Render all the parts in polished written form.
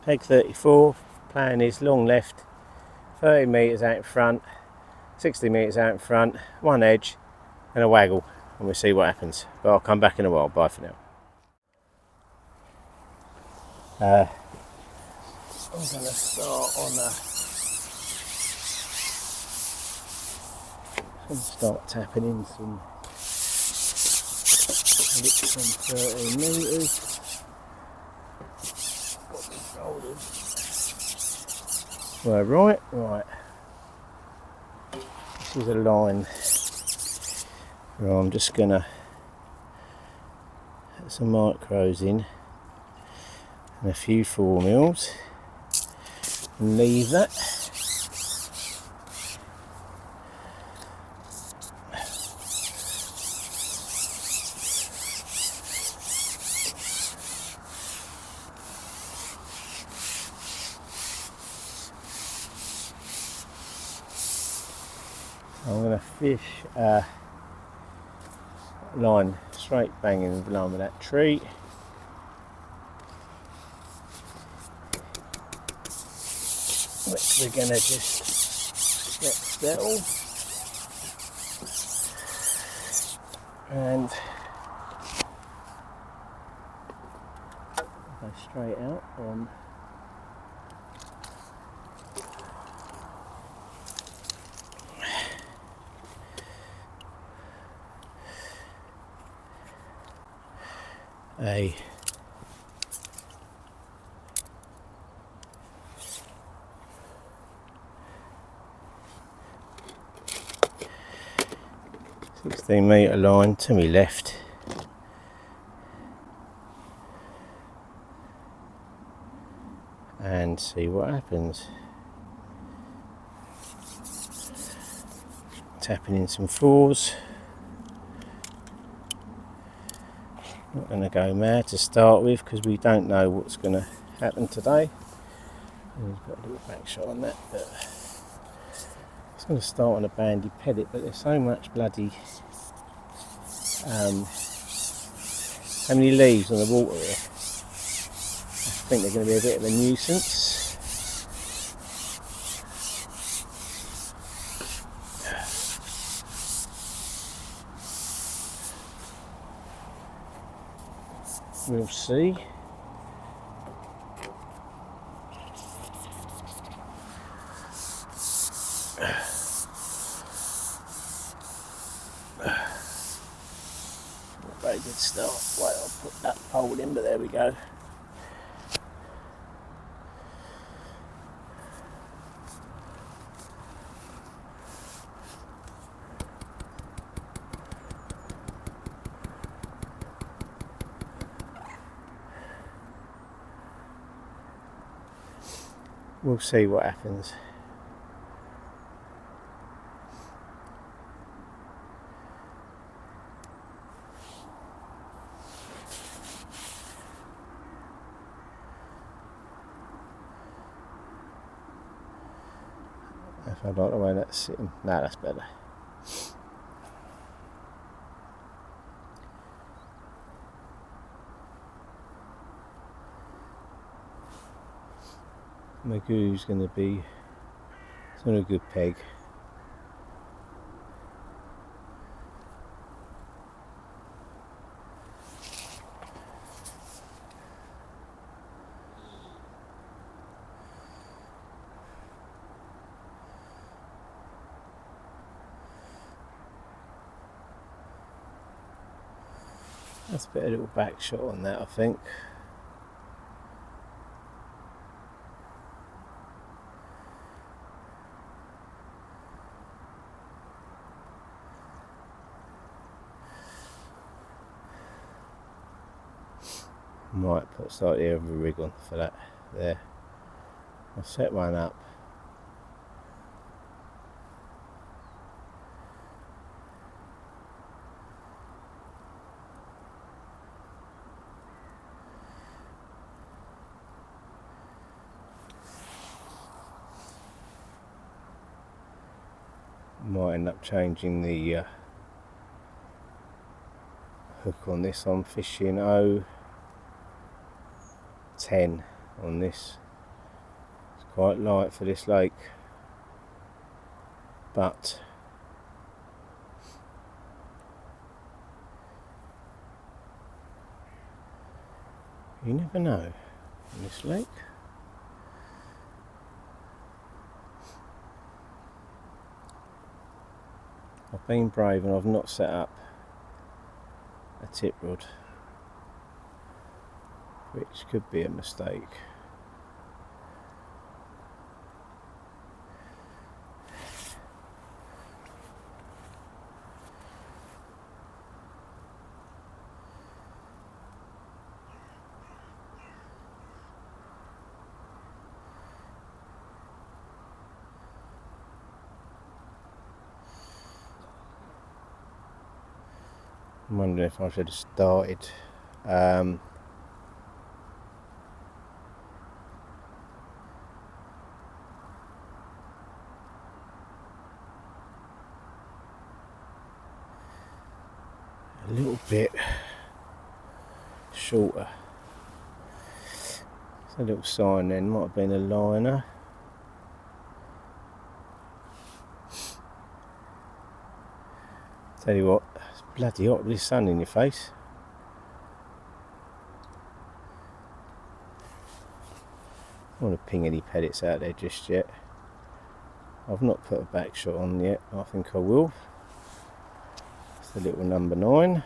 Peg 34, plan is long left, 30 metres out in front, 60 metres out in front, one edge and a waggle, and we'll see what happens. But I'll come back in a while. Bye for now. I'm going to start on start tapping in some 13 metres. Got the shoulders. Well, right. This is a line where I'm just going to put some micros in and a few 4mm and leave that. I'm going to fish a line straight bang in the line with that tree. Which we're going to just let settle. And go straight out on a 16-metre line to my left, and see what happens. Tapping in some 4s. Not going to go mad to start with because we don't know what's going to happen today. He's got a little back shot on that, but it's going to start on a bandy pellet, but there's so much bloody how many leaves on the water here. I think they're going to be a bit of a nuisance. We'll see. Very good start. Wait, I'll put that pole in, but there we go. We'll see what happens. If I like the way that's sitting, no, that's better. My goo's going to be, it's not a good peg. Let's put a little back shot on that, I think. Might put slightly over a rig on for that there. I'll set one up. Might end up changing the hook on this. I'm fishing 0.10 on this quite light for this lake, but you never know in this lake. I've been brave and I've not set up a tip rod, which could be a mistake. I'm wondering if I should have started a little bit shorter. It's a little sign then, might have been a liner. Tell you what, it's bloody hot with this sun in your face. I don't want to ping any pellets out there just yet. I've not put a back shot on yet, I think I will. It's the little number 9.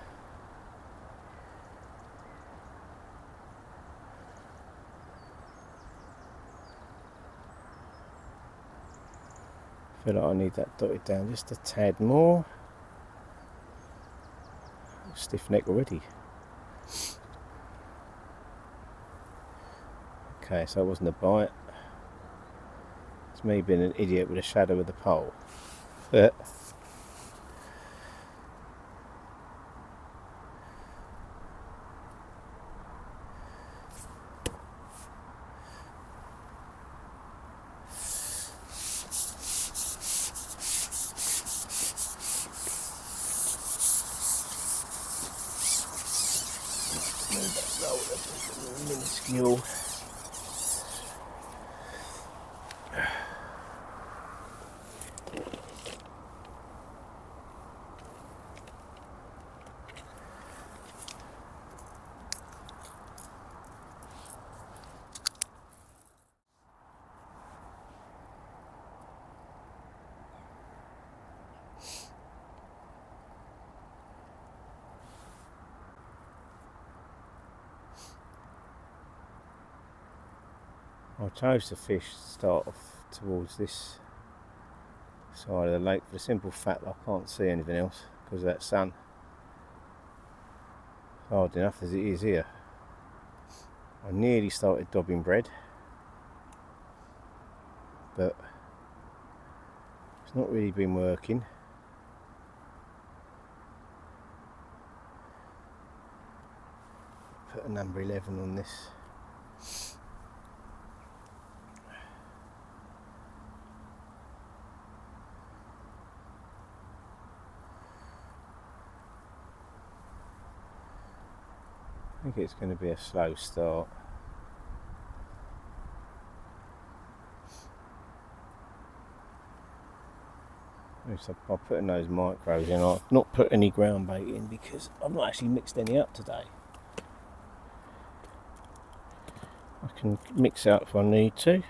I feel like I need that dotted down just a tad more. Stiff neck already. Okay, so it wasn't a bite. It's me being an idiot with a shadow of the pole. But minuscule. I chose to fish start off towards this side of the lake for the simple fact that I can't see anything else because of that sun. Hard enough as it is here. I nearly started dobbing bread, but it's not really been working. Put a number 11 on this. I think it's going to be a slow start. I'm putting those micros in. I've not put any ground bait in because I've not actually mixed any up today. I can mix out if I need to.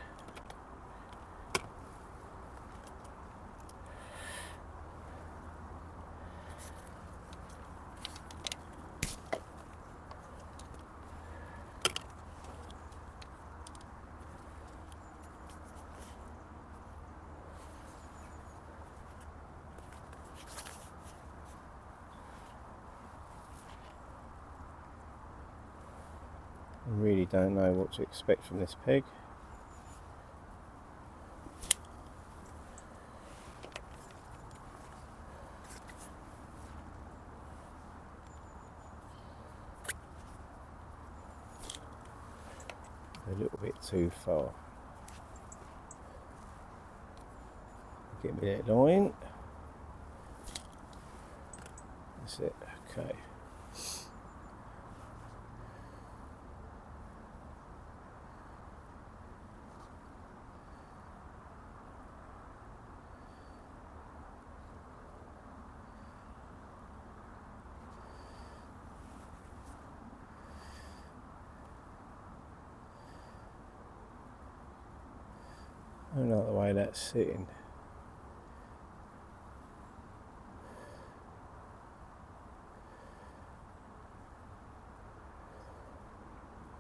I really don't know what to expect from this pig. A little bit too far. Get me that line. That's it, okay. I don't like the way that's sitting.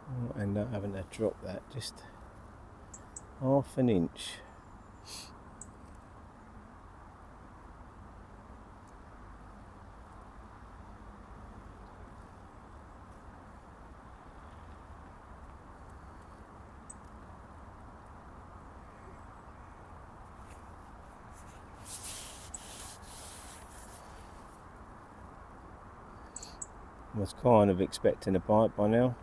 I'll end up having to drop that just half an inch. I was kind of expecting a bite by now.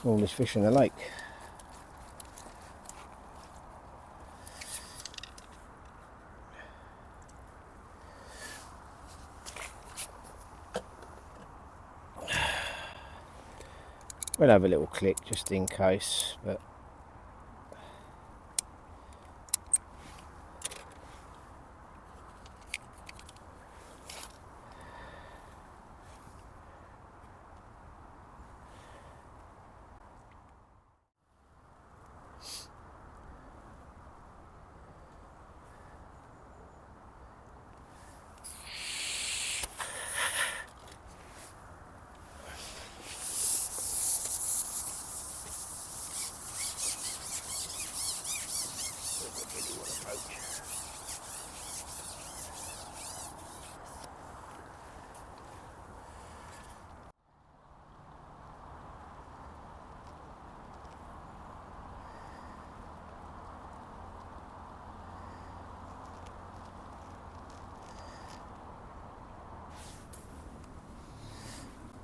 Smallest fish in the lake. We'll have a little click just in case, but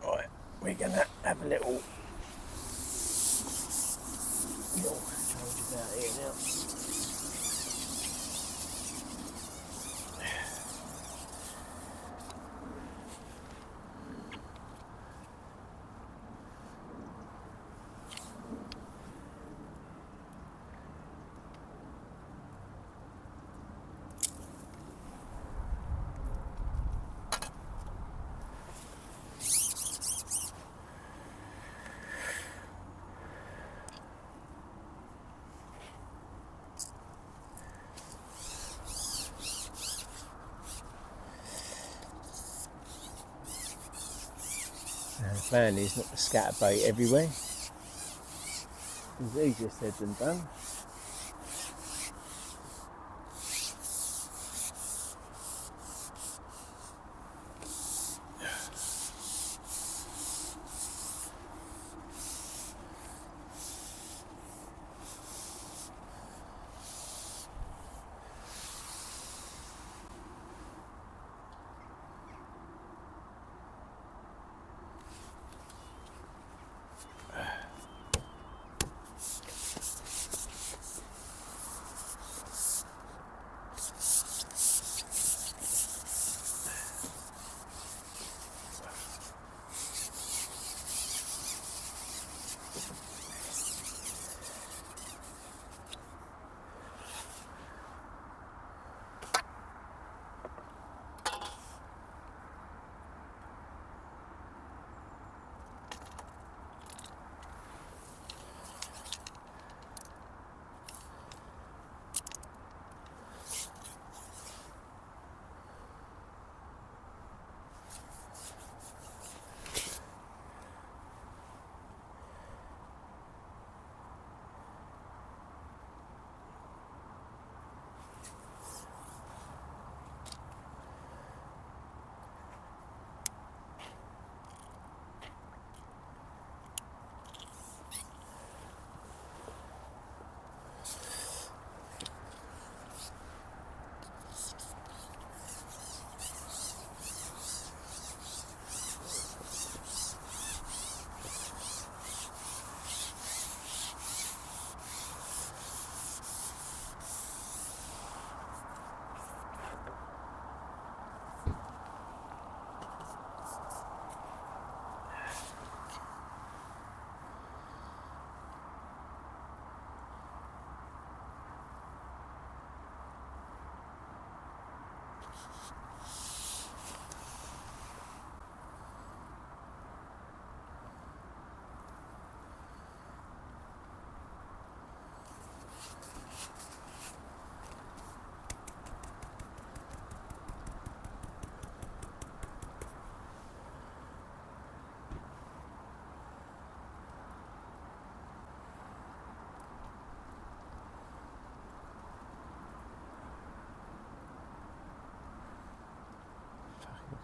right, we're gonna have a little change about here now. And the plan is not to scatter bait everywhere. It's easier said than done.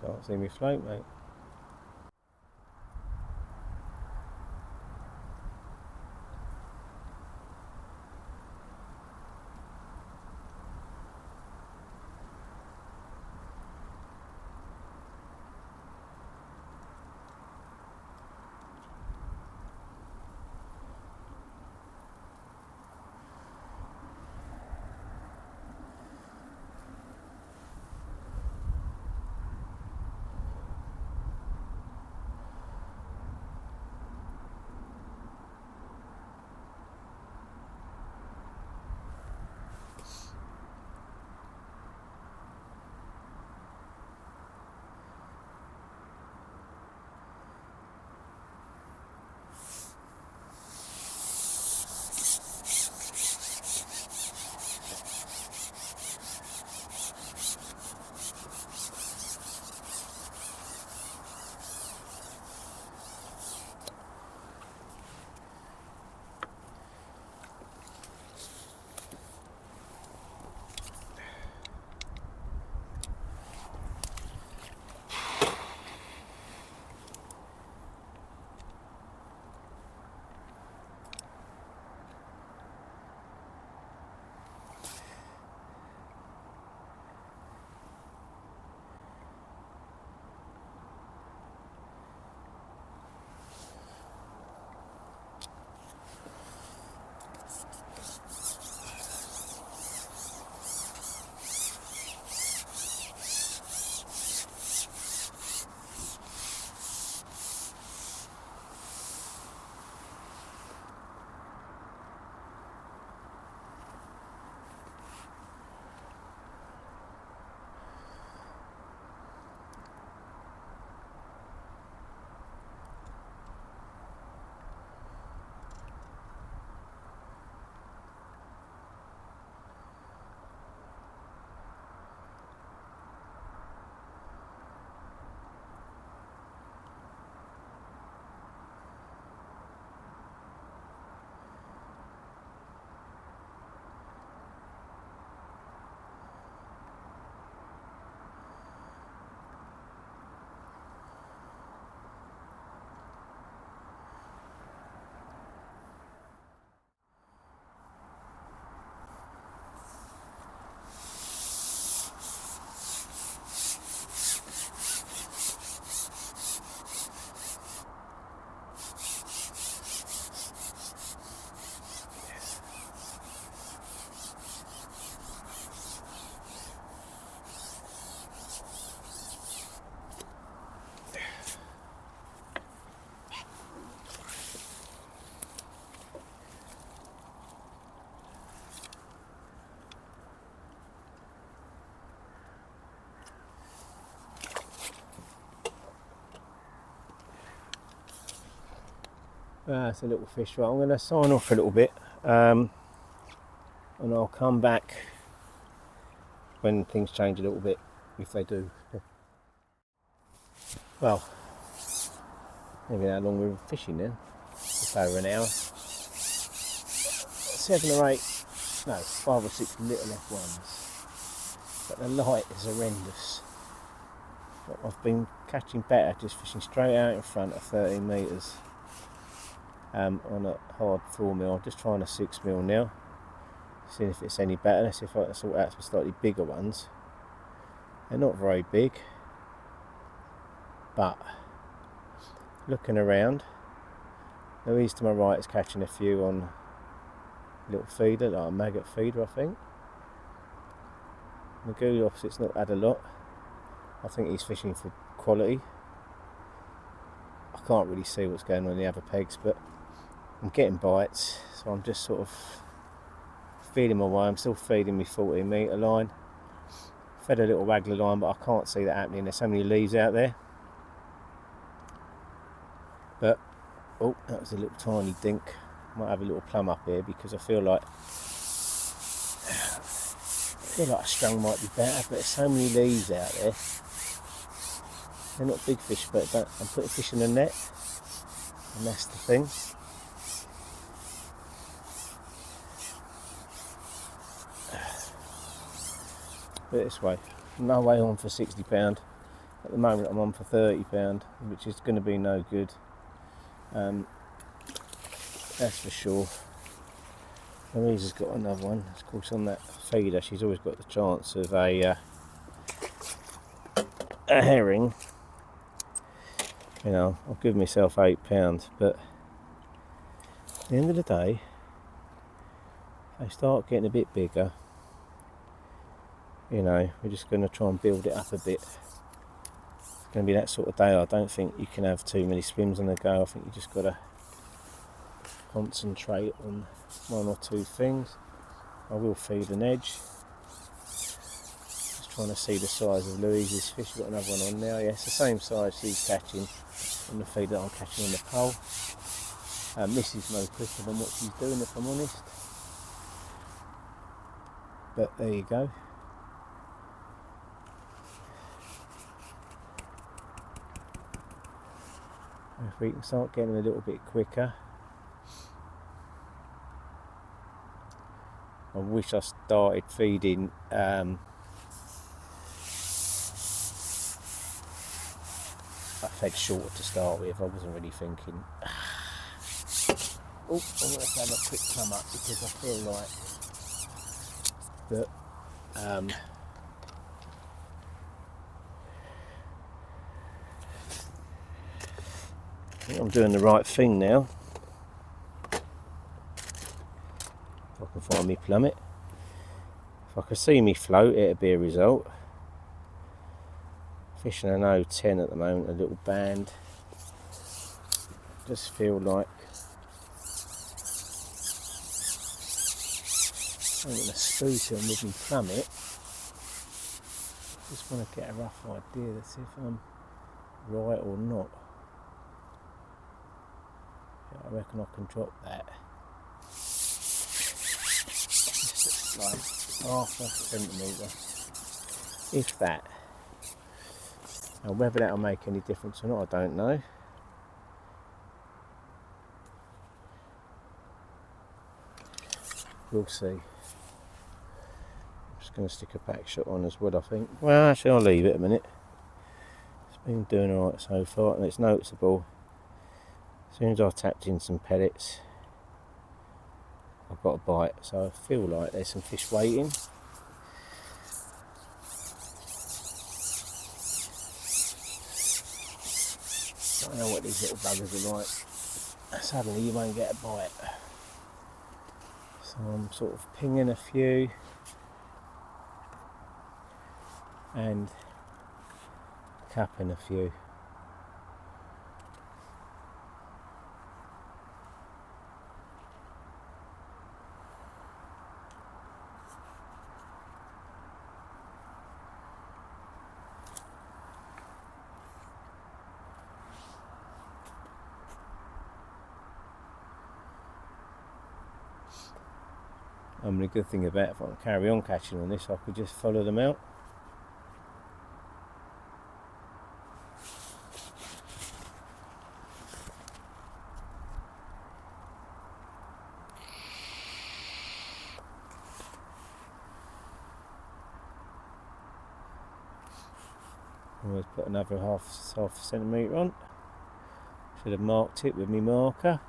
Can't see me float, mate. It's a little fish. Right, I'm going to sign off a little bit, and I'll come back when things change a little bit, if they do. Well, maybe how long we're fishing then? Just over an hour. 7 or 8, no, 5 or 6 little F1s. But the light is horrendous. I've been catching better just fishing straight out in front of 13 metres. On a hard 4mm. I'm just trying a 6mm now, seeing if it's any better. Let's see if I can sort out some slightly bigger ones. They're not very big, but looking around, Louise to my right is catching a few on a little feeder, like a maggot feeder, I think. Magoo opposite's not had a lot. I think he's fishing for quality. I can't really see what's going on in the other pegs, but I'm getting bites, so I'm just sort of feeling my way. I'm still feeding me 14 metre line. Fed a little waggler line, but I can't see that happening. There's so many leaves out there. But, oh, that was a little tiny dink. Might have a little plum up here because I feel like a strung might be better, but there's so many leaves out there. They're not big fish, but I'm putting fish in the net, and that's the thing. Put it this way, no way on for £60. At the moment I'm on for £30, which is going to be no good. That's for sure. Louise has got another one. Of course, on that feeder, she's always got the chance of a herring. You know, I'll give myself £8, but at the end of the day, they start getting a bit bigger. You know, we're just going to try and build it up a bit. It's going to be that sort of day. I don't think you can have too many swims on the go. I think you just got to concentrate on one or two things. I will feed an edge. Just trying to see the size of Louise's fish. We've got another one on now. Yeah, it's the same size she's catching on the feed that I'm catching on the pole. This is no quicker than what she's doing, if I'm honest. But there you go. If we can start getting a little bit quicker. I wish I started feeding I fed shorter to start with. I wasn't really thinking. Oh, I'm going to have to have a quick come up because I feel like that I think I'm doing the right thing now. If I can find me plummet. If I can see me float, it'll be a result. Fishing an 010 at the moment, a little band. Just feel like I'm going to spook him with my plummet. Just want to get a rough idea to see if I'm right or not. I reckon I can drop that. Just like half a centimetre, if that. Now whether that'll make any difference or not, I don't know. We'll see. I'm just going to stick a back shot on as well, I think. Well, actually I'll leave it a minute. It's been doing alright so far, and it's noticeable. As soon as I tapped in some pellets, I've got a bite, so I feel like there's some fish waiting. I don't know what these little buggers are like. Suddenly you won't get a bite. So I'm sort of pinging a few and capping a few. I mean, the good thing about if I can carry on catching on this, I could just follow them out. Always put another half centimetre on. Should have marked it with my marker.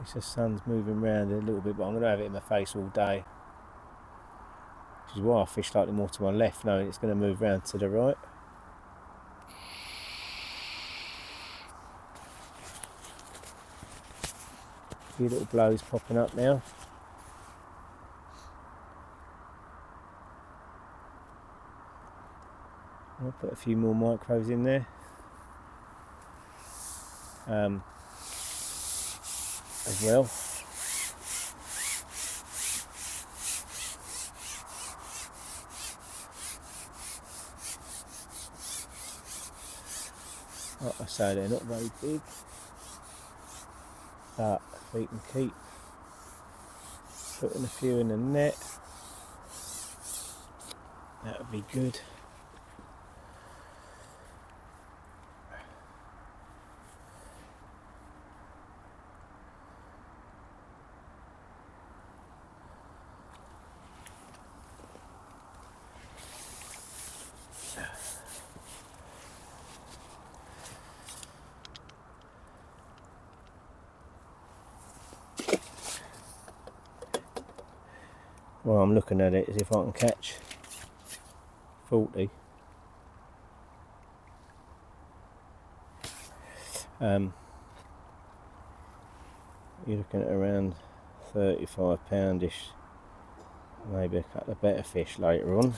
It's the sun's moving around a little bit, but I'm going to have it in my face all day. Which is why I fish slightly more to my left, knowing it's going to move round to the right. A few little blows popping up now. I'll put a few more micros in there. As well. Like I say, they're not very big, but we can keep putting a few in the net. That would be good. Well, I'm looking at it as if I can catch 40. You're looking at around 35 poundish, maybe a couple of better fish later on.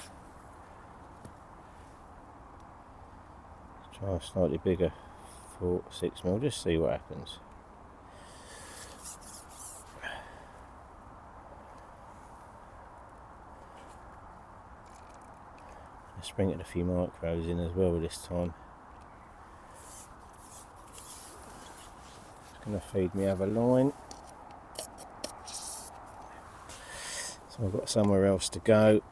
Try a slightly bigger 6mm, just see what happens. Let's bring it a few micros in as well this time. It's going to feed me other line. So I've got somewhere else to go.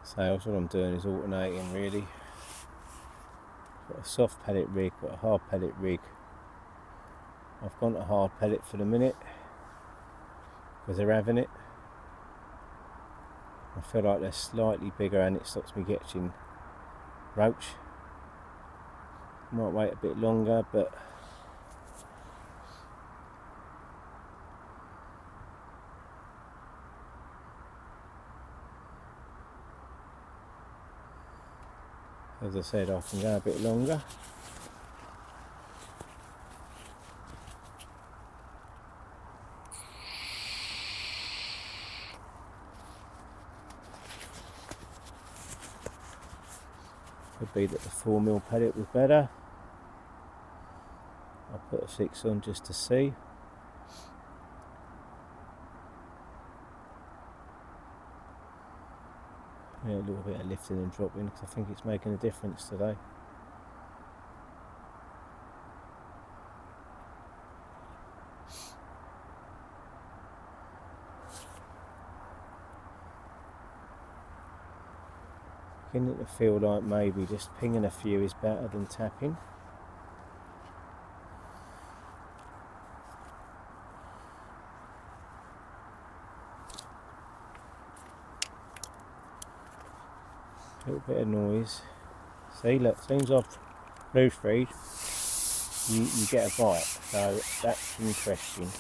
So what I'm doing is alternating really. Got a soft pellet rig, got a hard pellet rig. I've gone to hard pellet for the minute because they're having it. I feel like they're slightly bigger and it stops me catching roach. Might wait a bit longer, but as I said, I can go a bit longer. Could be that the 4mm pellet was better. I'll put a 6 on just to see. Yeah, a little bit of lifting and dropping because I think it's making a difference today. Beginning to feel like maybe just pinging a few is better than tapping. A little bit of noise. See, look, as soon as I've proofread, you get a bite, so that's interesting.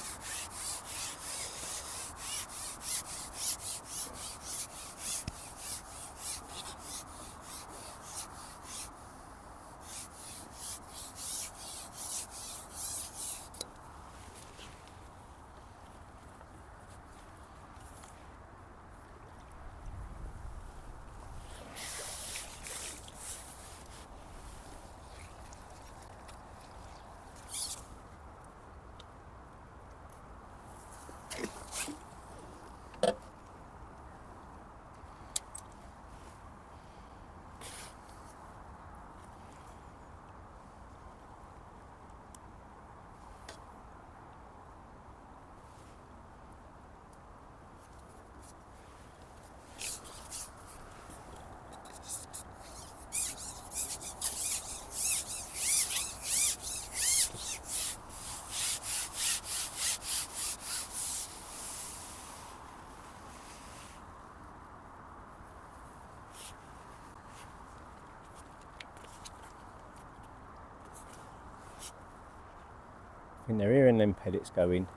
think they're hearing them pellets go in.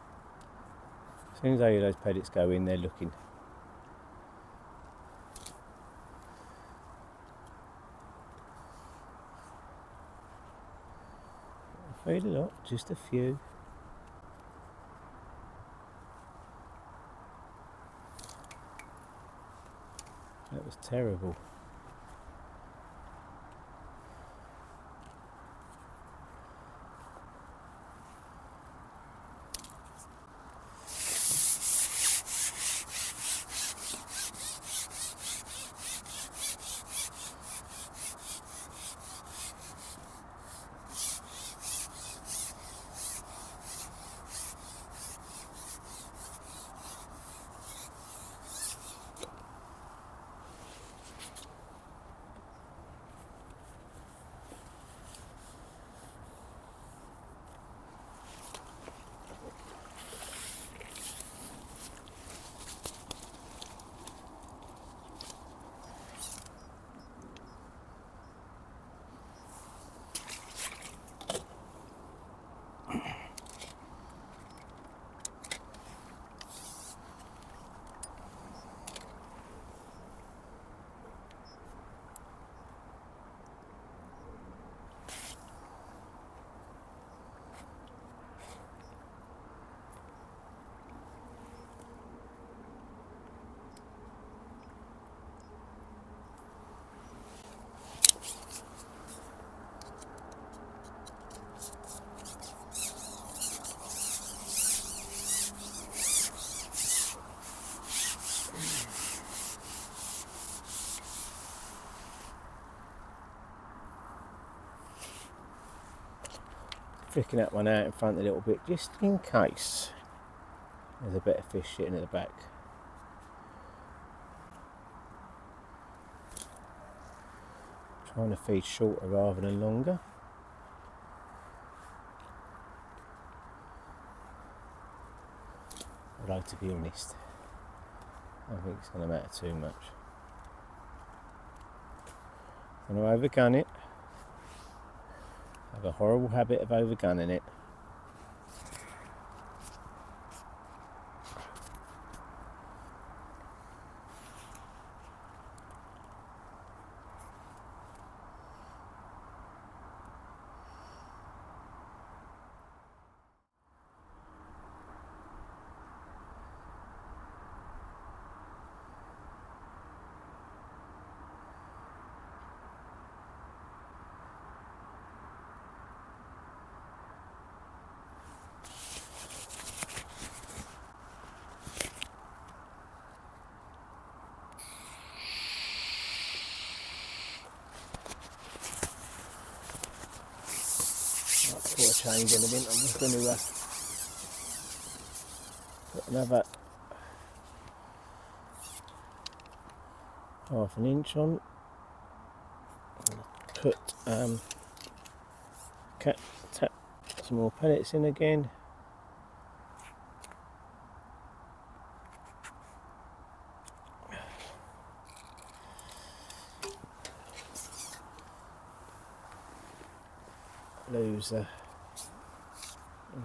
As soon as I hear those pellets go in, they're looking. Feed a lot, just a few. That was terrible. Flicking that one out in front a little bit, just in case there's a better fish sitting at the back. Trying to feed shorter rather than longer. Although, to be honest, I don't think it's going to matter too much. I'm going to overgun it. I have a horrible habit of overgunning it. Before I change anything, I'm just going to put another half an inch on. Put tap some more pellets in again. Lose another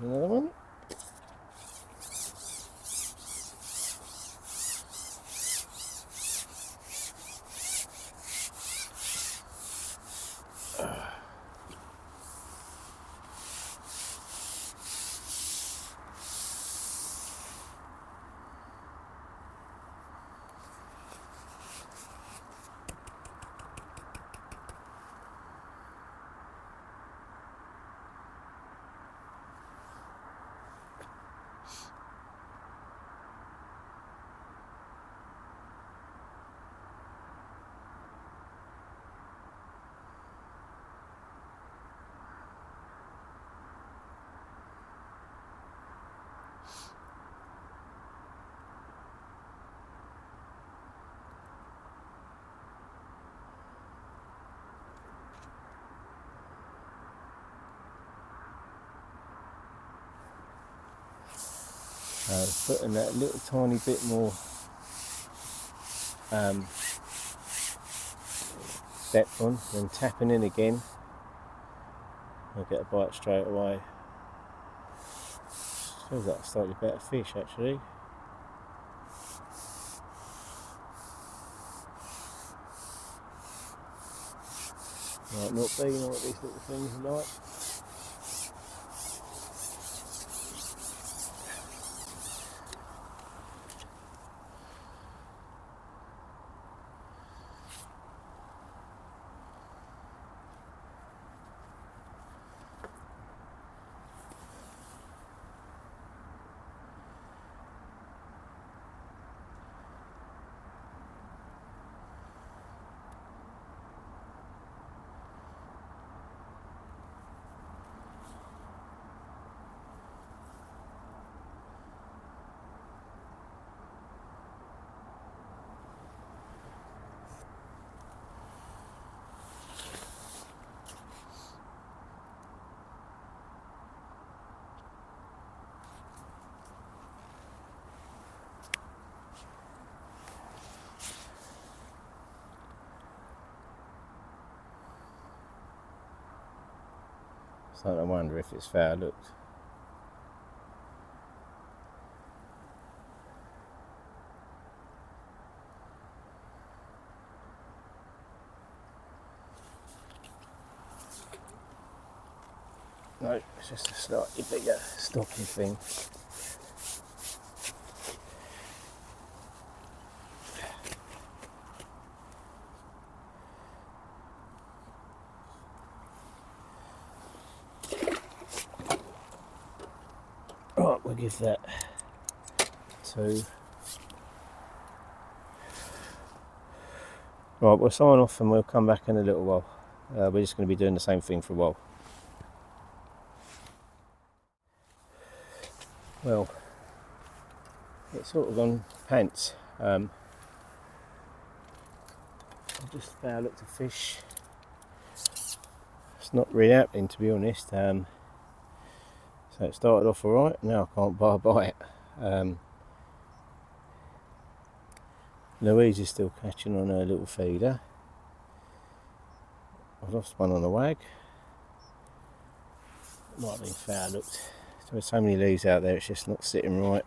one. Putting that little tiny bit more depth on, then tapping in again. I'll get a bite straight away. Feels like a slightly better fish actually. Might not be, you know what these little things are like. So I wonder if it's foul looked. No, it's just a slightly bigger stocky thing. Right, we'll give that 2. Right, we'll sign off and we'll come back in a little while. We're just going to be doing the same thing for a while. Well, it's sort of gone pants. I just found looked at fish. It's not really happening, to be honest. So it started off alright, now I can't buy a bite. Louise is still catching on her little feeder. I've lost one on the wag. Might have been foul looked. There's so many leaves out there, it's just not sitting right.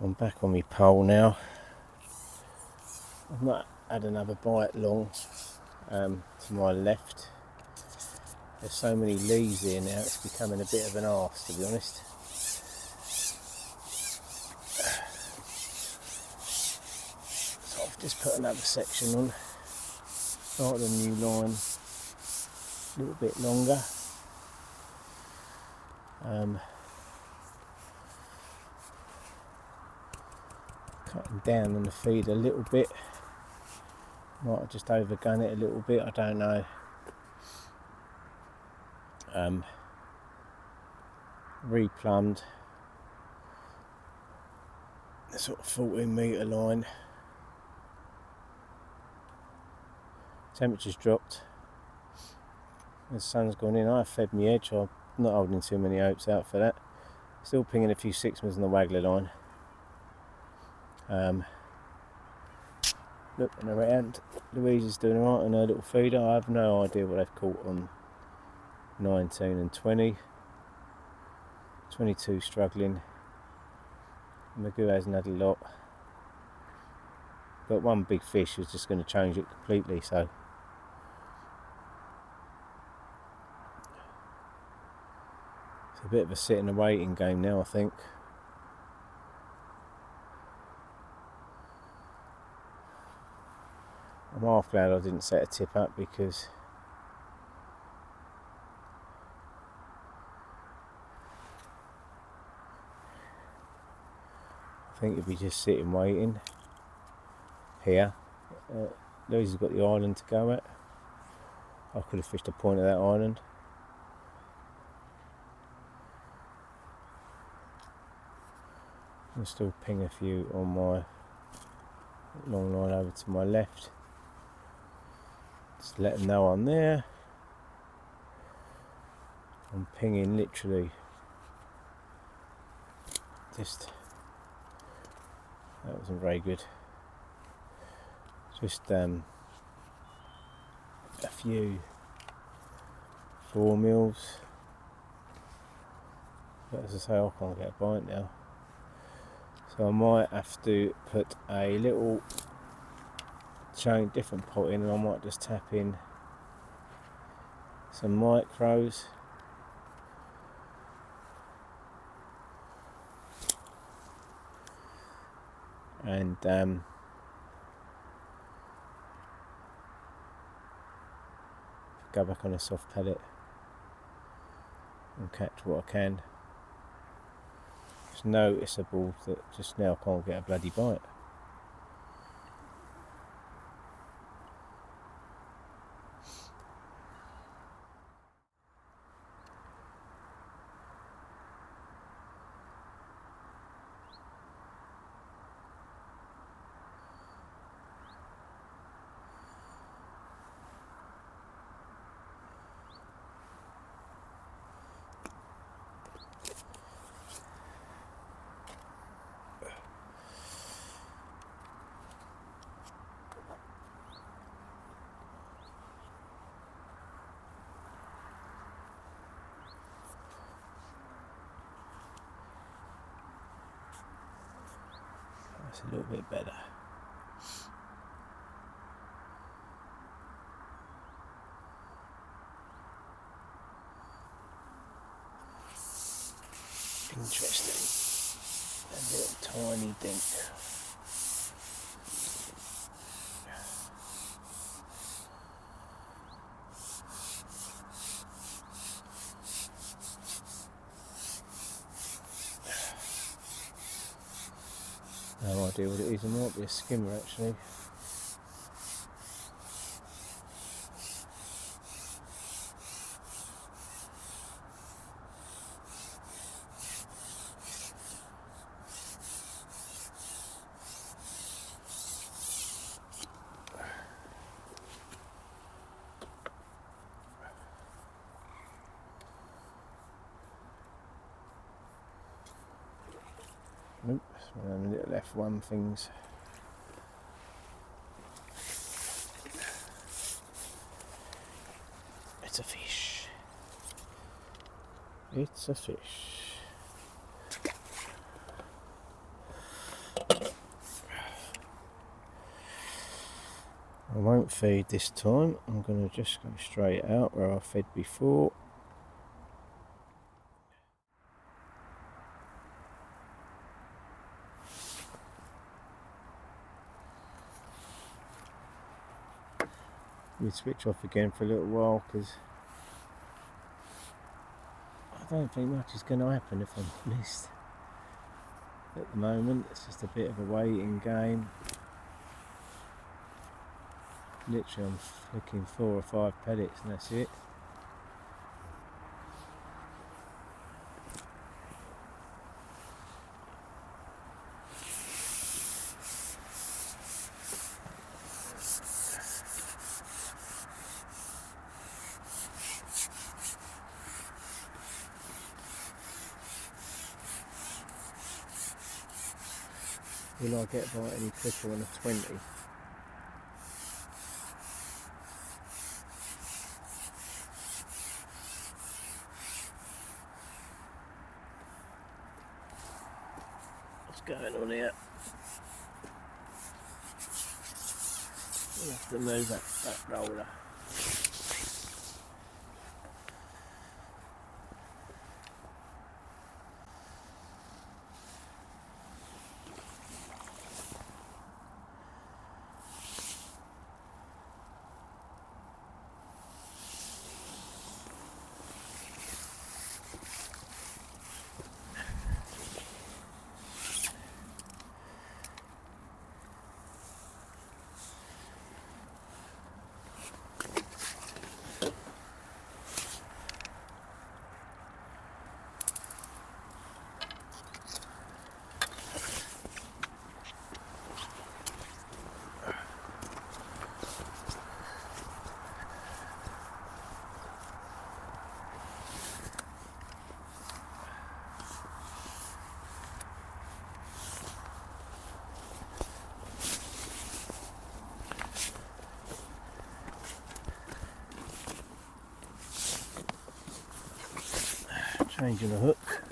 I'm back on my pole now. I've not had another bite long to my left. There's so many leaves here now, it's becoming a bit of an arse, to be honest. So I've just put another section on, started a new line, a little bit longer. Cutting down on the feed a little bit. Might have just overgun it a little bit, I don't know. Replumbed the sort of 14 metre line. Temperature's dropped. The sun's gone in. I've fed my edge. I'm not holding too many hopes out for that. Still pinging a few 6mers on the waggler line. Looking around, Louise is doing alright on her little feeder. I have no idea what they've caught on 19 and 20. 22 struggling. Magoo hasn't had a lot. But one big fish was just going to change it completely, so. It's a bit of a sitting and waiting game now, I think. I'm half glad I didn't set a tip up because I think you'd be just sitting waiting here. Louise has got the island to go at. I could have fished a point of that island. I'll still ping a few on my long line over to my left. Just let them know I'm there. I'm pinging literally just, that wasn't very good. Just a few 4 mils, But as I say, I can't get a bite now. So I might have to put a little different pot in, and I might just tap in some micros. And go back on a soft pellet and catch what I can. It's noticeable that just now I can't get a bloody bite. That's a little bit better. Interesting. A little tiny dink. No idea what it is. It might be a skimmer actually. Nope, it's one of them little F1 things. It's a fish. It's a fish. I won't feed this time. I'm going to just go straight out where I fed before. We switch off again for a little while because I don't think much is going to happen, if I'm honest. At the moment it's just a bit of a waiting game. Literally I'm flicking 4 or 5 pellets and that's it. Will I get by any quicker on a 20? What's going on here? We'll have to move that roller. Changing the hook.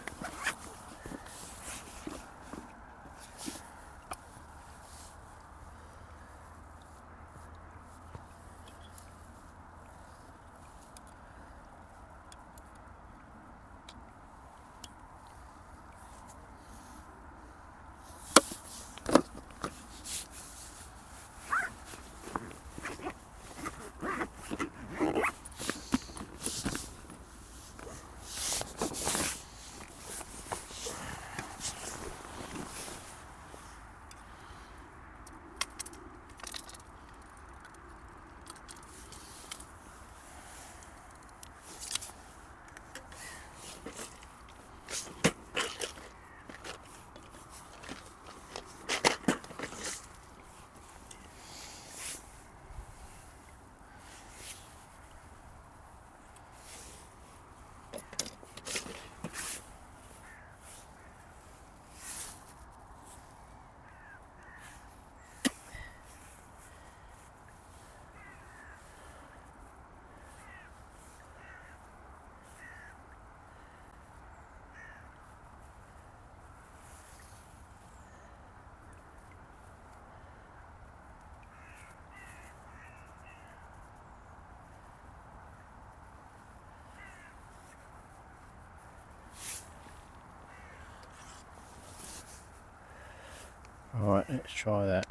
Alright, let's try that.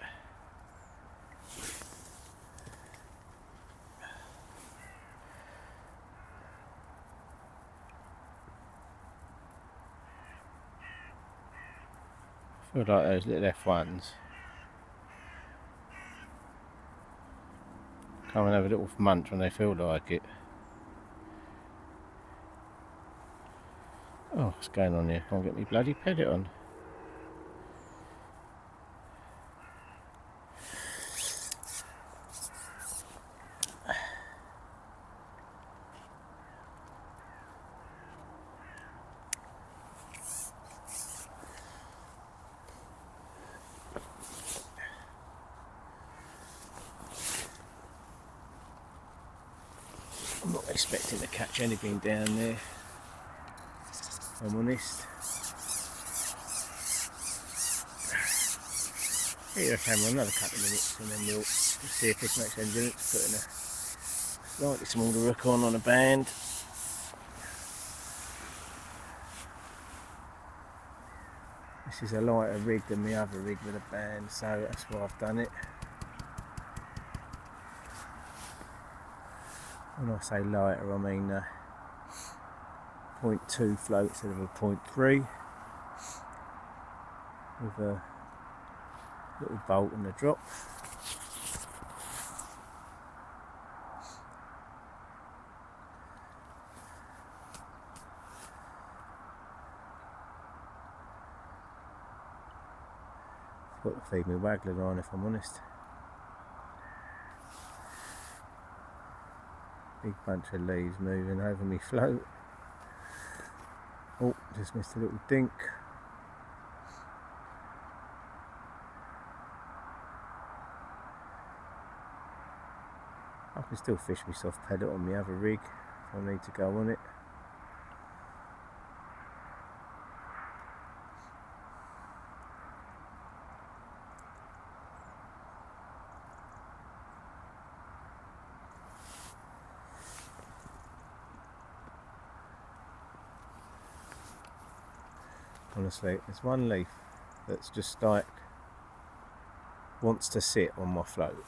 I feel like those little F1s. Come and have a little munch when they feel like it. Oh, what's going on here? Can't get me bloody pellet on. I'm not expecting to catch anything down there, if I'm honest. Heat the camera another couple of minutes and then we'll see if this makes any difference. Putting a slightly smaller hook on a band. This is a lighter rig than the other rig with a band, so that's why I've done it. When I say lighter, I mean 0.2 float instead of a 0.3 with a little bolt and a drop. Got to feed me waggler on, if I'm honest. Big bunch of leaves moving over me float. Oh, just missed a little dink. I can still fish my soft pellet on the other rig if I need to go on it. Honestly, there's one leaf that's just like wants to sit on my float.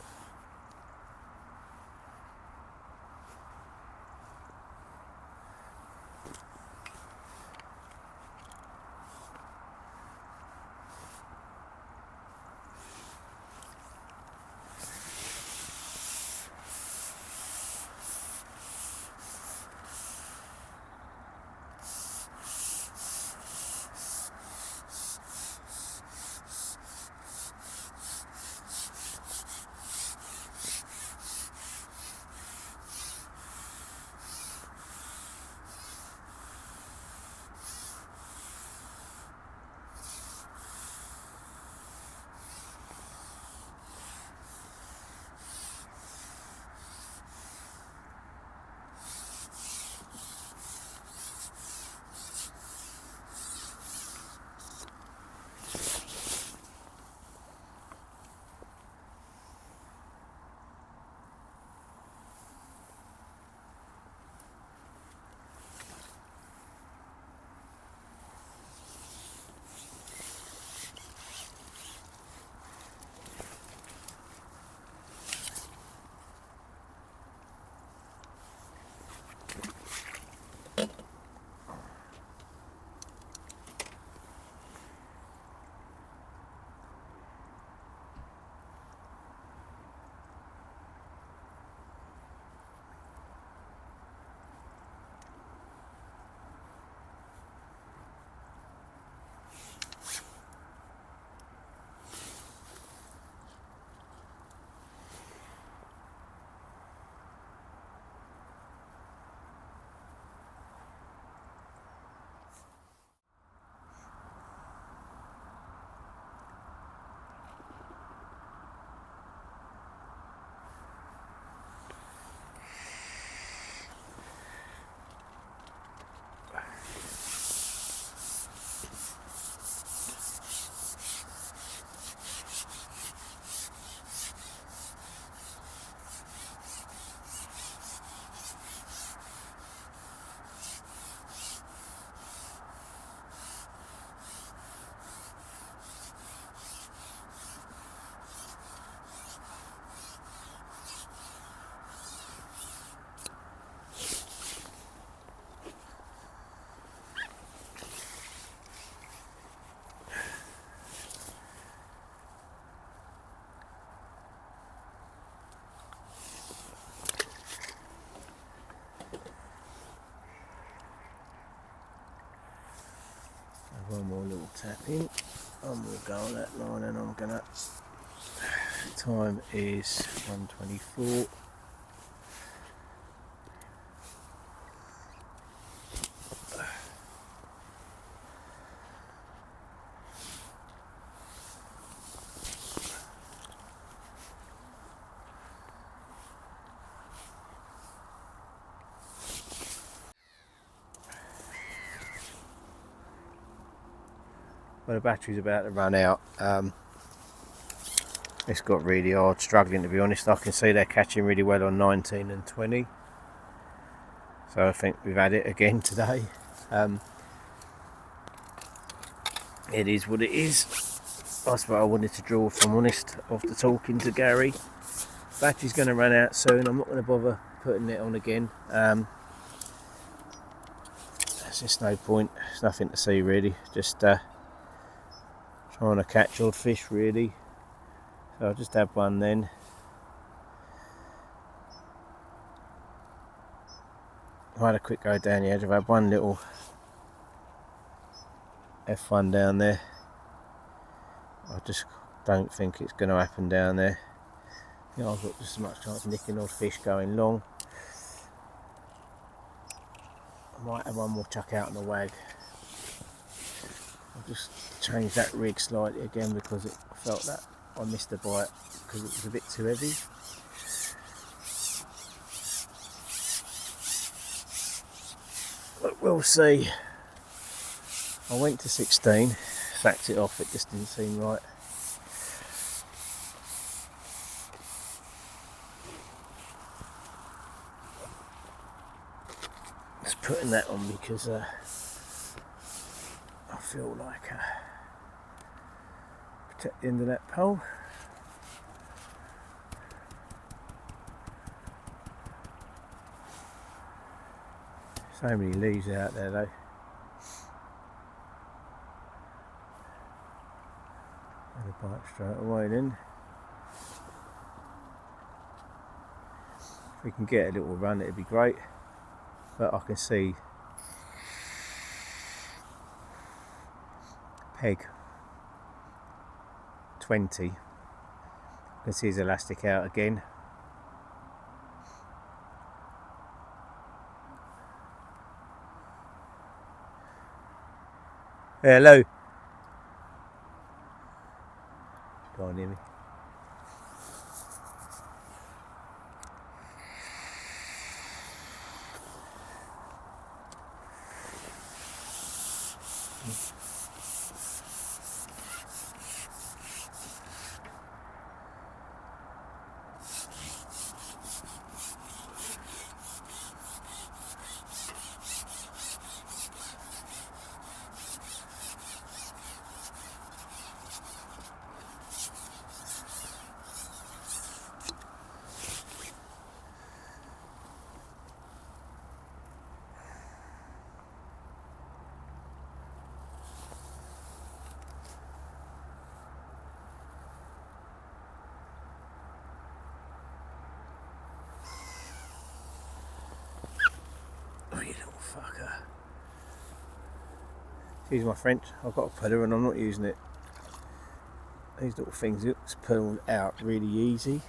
one more little tap in. I'm going to go on that line and I'm going to... Time is 1:24. Well, the battery's about to run out. It's got really hard, struggling to be honest. I can see they're catching really well on 19 and 20. So I think we've had it again today. It is what it is. That's what I wanted to draw, if I'm honest, after talking to Gary. Battery's going to run out soon. I'm not going to bother putting it on again. There's just no point. There's nothing to see really. Just trying to catch odd fish really. So I'll just have one then. I had a quick go down the edge. I've had one little F1 down there. I just don't think it's going to happen down there. You know, I've got just as much chance of nicking odd fish going long. I might have one more chuck out on the wag. I'll just change that rig slightly again because I felt that I missed a bite because it was a bit too heavy. But we'll see. I went to 16, sacked it off, it just didn't seem right. Just putting that on because I feel like protect the end of that pole. So many leaves out there though. And a bite straight away then. If we can get a little run it'd be great. But I can see peg 20. I can see his elastic out again. Hello. Go on, hear me. Oh, you little fucker. Excuse my French, I've got a puller and I'm not using it. These little things just pull out really easy.